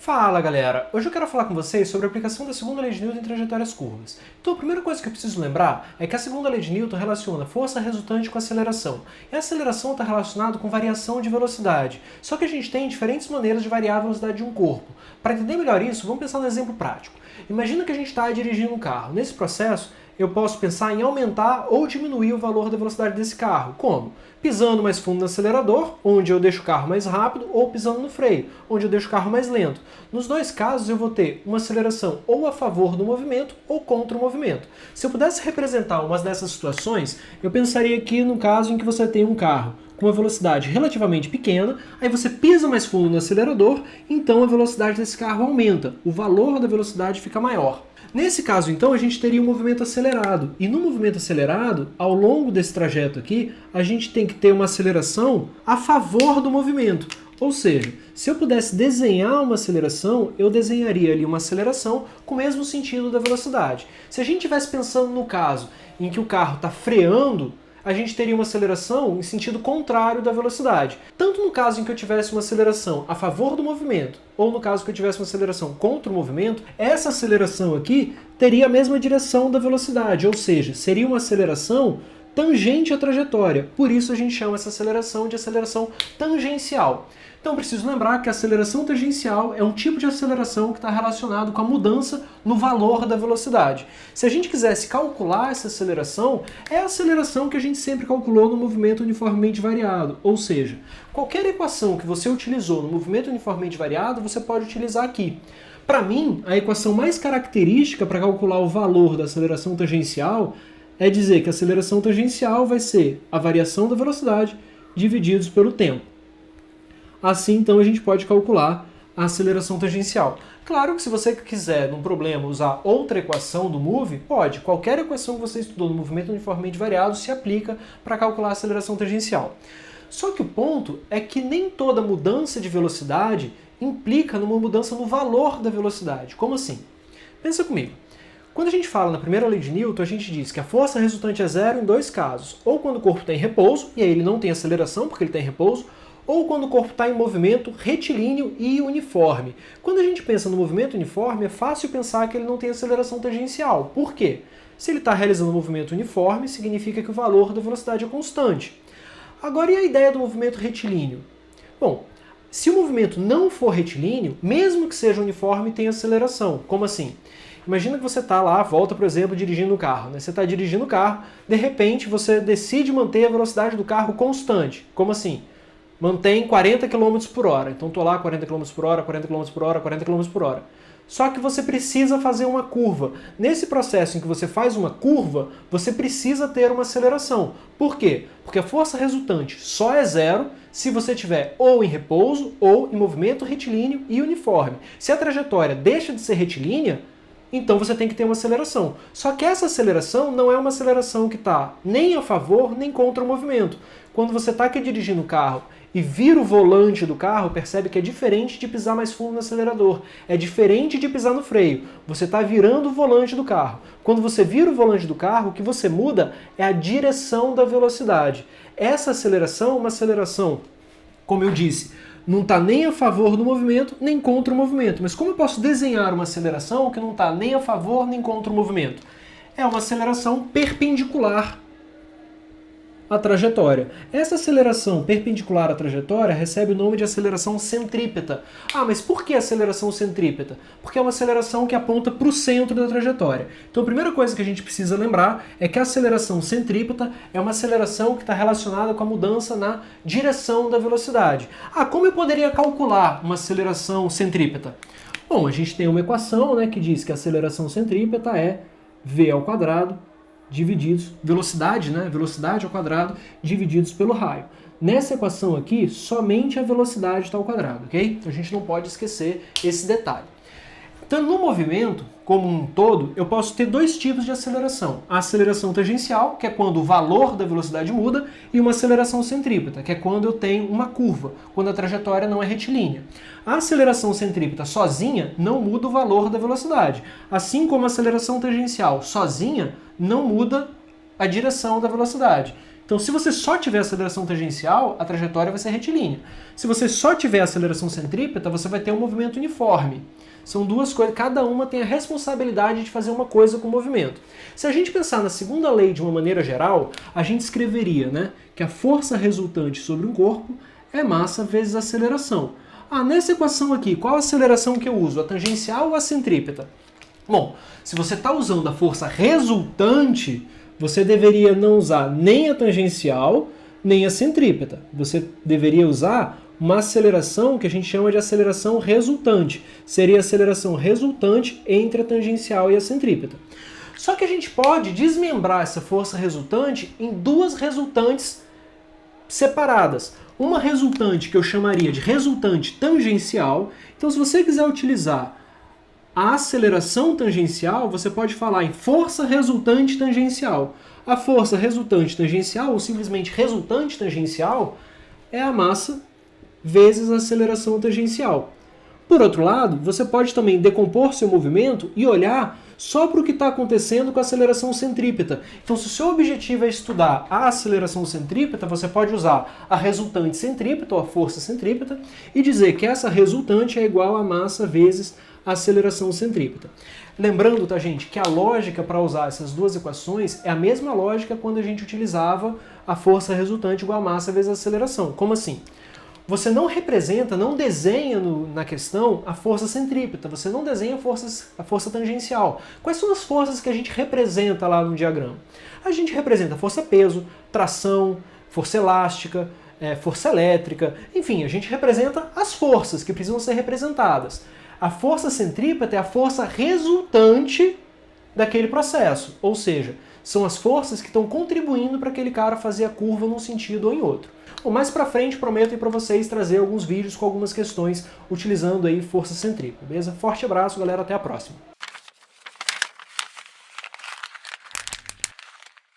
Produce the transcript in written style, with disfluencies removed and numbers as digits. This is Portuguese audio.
Fala galera, hoje eu quero falar com vocês sobre a aplicação da segunda lei de Newton em trajetórias curvas. Então a primeira coisa que eu preciso lembrar é que a segunda lei de Newton relaciona força resultante com aceleração. E a aceleração está relacionada com variação de velocidade, só que a gente tem diferentes maneiras de variar a velocidade de um corpo. Para entender melhor isso, vamos pensar num exemplo prático. Imagina que a gente está dirigindo um carro. Nesse processo, eu posso pensar em aumentar ou diminuir o valor da velocidade desse carro. Como? Pisando mais fundo no acelerador, onde eu deixo o carro mais rápido, ou pisando no freio, onde eu deixo o carro mais lento. Nos dois casos eu vou ter uma aceleração ou a favor do movimento ou contra o movimento. Se eu pudesse representar uma dessas situações, eu pensaria aqui no caso em que você tem um carro com uma velocidade relativamente pequena, aí você pisa mais fundo no acelerador, então a velocidade desse carro aumenta, o valor da velocidade fica maior. Nesse caso, então, a gente teria um movimento acelerado. E no movimento acelerado, ao longo desse trajeto aqui, a gente tem que ter uma aceleração a favor do movimento. Ou seja, se eu pudesse desenhar uma aceleração, eu desenharia ali uma aceleração com o mesmo sentido da velocidade. Se a gente estivesse pensando no caso em que o carro está freando, a gente teria uma aceleração em sentido contrário da velocidade. Tanto no caso em que eu tivesse uma aceleração a favor do movimento, ou no caso que eu tivesse uma aceleração contra o movimento, essa aceleração aqui teria a mesma direção da velocidade, ou seja, seria uma aceleração tangente à trajetória. Por isso a gente chama essa aceleração de aceleração tangencial. Então preciso lembrar que a aceleração tangencial é um tipo de aceleração que está relacionado com a mudança no valor da velocidade. Se a gente quisesse calcular essa aceleração, é a aceleração que a gente sempre calculou no movimento uniformemente variado. Ou seja, qualquer equação que você utilizou no movimento uniformemente variado, você pode utilizar aqui. Para mim, a equação mais característica para calcular o valor da aceleração tangencial é dizer que a aceleração tangencial vai ser a variação da velocidade divididos pelo tempo. Assim, então, a gente pode calcular a aceleração tangencial. Claro que se você quiser, num problema, usar outra equação do move, pode. Qualquer equação que você estudou no movimento uniformemente variado se aplica para calcular a aceleração tangencial. Só que o ponto é que nem toda mudança de velocidade implica numa mudança no valor da velocidade. Como assim? Pensa comigo. Quando a gente fala na primeira lei de Newton, a gente diz que a força resultante é zero em dois casos. Ou quando o corpo está em repouso, e aí ele não tem aceleração porque ele está em repouso, ou quando o corpo está em movimento retilíneo e uniforme. Quando a gente pensa no movimento uniforme, é fácil pensar que ele não tem aceleração tangencial. Por quê? Se ele está realizando um movimento uniforme, significa que o valor da velocidade é constante. Agora, e a ideia do movimento retilíneo? Bom, se o movimento não for retilíneo, mesmo que seja uniforme, tem aceleração. Como assim? Imagina que você está lá, volta, por exemplo, dirigindo o carro. Você está dirigindo o carro, de repente você decide manter a velocidade do carro constante. Como assim? Mantém 40 km por hora. Então estou lá 40 km por hora, 40 km por hora, 40 km por hora. Só que você precisa fazer uma curva. Nesse processo em que você faz uma curva, você precisa ter uma aceleração. Por quê? Porque a força resultante só é zero se você estiver ou em repouso ou em movimento retilíneo e uniforme. Se a trajetória deixa de ser retilínea, então você tem que ter uma aceleração. Só que essa aceleração não é uma aceleração que está nem a favor nem contra o movimento. Quando você está aqui dirigindo o carro e vira o volante do carro, percebe que é diferente de pisar mais fundo no acelerador. É diferente de pisar no freio. Você está virando o volante do carro. Quando você vira o volante do carro, o que você muda é a direção da velocidade. Essa aceleração é uma aceleração, como eu disse, não está nem a favor do movimento, nem contra o movimento. Mas como eu posso desenhar uma aceleração que não está nem a favor, nem contra o movimento? É uma aceleração perpendicular à trajetória. Essa aceleração perpendicular à trajetória recebe o nome de aceleração centrípeta. Ah, mas por que aceleração centrípeta? Porque é uma aceleração que aponta para o centro da trajetória. Então a primeira coisa que a gente precisa lembrar é que a aceleração centrípeta é uma aceleração que está relacionada com a mudança na direção da velocidade. Ah, como eu poderia calcular uma aceleração centrípeta? Bom, a gente tem uma equação, que diz que a aceleração centrípeta é v ao quadrado divididos, velocidade ao quadrado, divididos pelo raio. Nessa equação aqui, somente a velocidade está ao quadrado, ok? Então a gente não pode esquecer esse detalhe. Então, no movimento, como um todo, eu posso ter dois tipos de aceleração. A aceleração tangencial, que é quando o valor da velocidade muda, e uma aceleração centrípeta, que é quando eu tenho uma curva, quando a trajetória não é retilínea. A aceleração centrípeta sozinha não muda o valor da velocidade, assim como a aceleração tangencial sozinha não muda a direção da velocidade. Então, se você só tiver aceleração tangencial, a trajetória vai ser retilínea. Se você só tiver aceleração centrípeta, você vai ter um movimento uniforme. São duas coisas, cada uma tem a responsabilidade de fazer uma coisa com o movimento. Se a gente pensar na segunda lei de uma maneira geral, a gente escreveria, né, que a força resultante sobre um corpo é massa vezes aceleração. Nessa equação aqui, qual a aceleração que eu uso? A tangencial ou a centrípeta? Bom, se você está usando a força resultante, você deveria não usar nem a tangencial, nem a centrípeta. Você deveria usar uma aceleração que a gente chama de aceleração resultante. Seria a aceleração resultante entre a tangencial e a centrípeta. Só que a gente pode desmembrar essa força resultante em duas resultantes separadas. Uma resultante que eu chamaria de resultante tangencial. Então, se você quiser utilizar a aceleração tangencial, você pode falar em força resultante tangencial. A força resultante tangencial, ou simplesmente resultante tangencial, é a massa vezes a aceleração tangencial. Por outro lado, você pode também decompor seu movimento e olhar só para o que está acontecendo com a aceleração centrípeta. Então, se o seu objetivo é estudar a aceleração centrípeta, você pode usar a resultante centrípeta, ou a força centrípeta, e dizer que essa resultante é igual a massa vezes a aceleração centrípeta. Lembrando, tá, gente, que a lógica para usar essas duas equações é a mesma lógica quando a gente utilizava a força resultante igual a massa vezes a aceleração. Como assim? Você não representa, não desenha na questão a força centrípeta, você não desenha a força tangencial. Quais são as forças que a gente representa lá no diagrama? A gente representa força-peso, tração, força elástica, força elétrica, enfim, a gente representa as forças que precisam ser representadas. A força centrípeta é a força resultante daquele processo, ou seja, são as forças que estão contribuindo para aquele cara fazer a curva num sentido ou em outro. Bom, mais pra frente prometo para vocês trazer alguns vídeos com algumas questões utilizando aí força centrípeta, beleza? Forte abraço, galera, até a próxima.